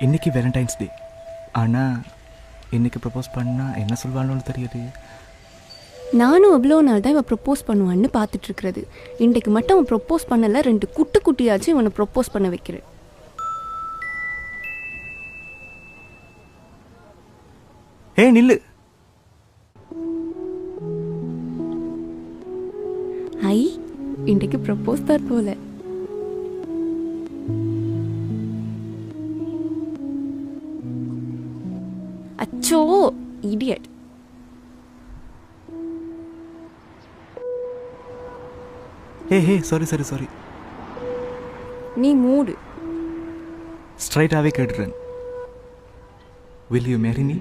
இன்னைக்கு வேலண்டைன்ஸ் டே. ஆனால் இன்னைக்கு ப்ரப்போஸ் பண்ணால் என்ன சொல்வான்னு தெரியுது. நானும் எவ்வளோ நாள் தான் இவன் ப்ரப்போஸ் பண்ணுவான்னு பார்த்துட்ருக்கிறது. இன்றைக்கு மட்டும் அவன் ப்ரப்போஸ் பண்ணலை, 2 குட்டியாச்சும் இவனை ப்ரப்போஸ் பண்ண வைக்கிறேன். ஏய் நில்லு. ஐ இன்றைக்கு ப்ரப்போஸ் தான் போல. அச்சோ இடியட். ஹே சாரி. நீ மூடு. ஸ்ட்ரைட்டாகவே கேட்டுறேன். Will you marry me?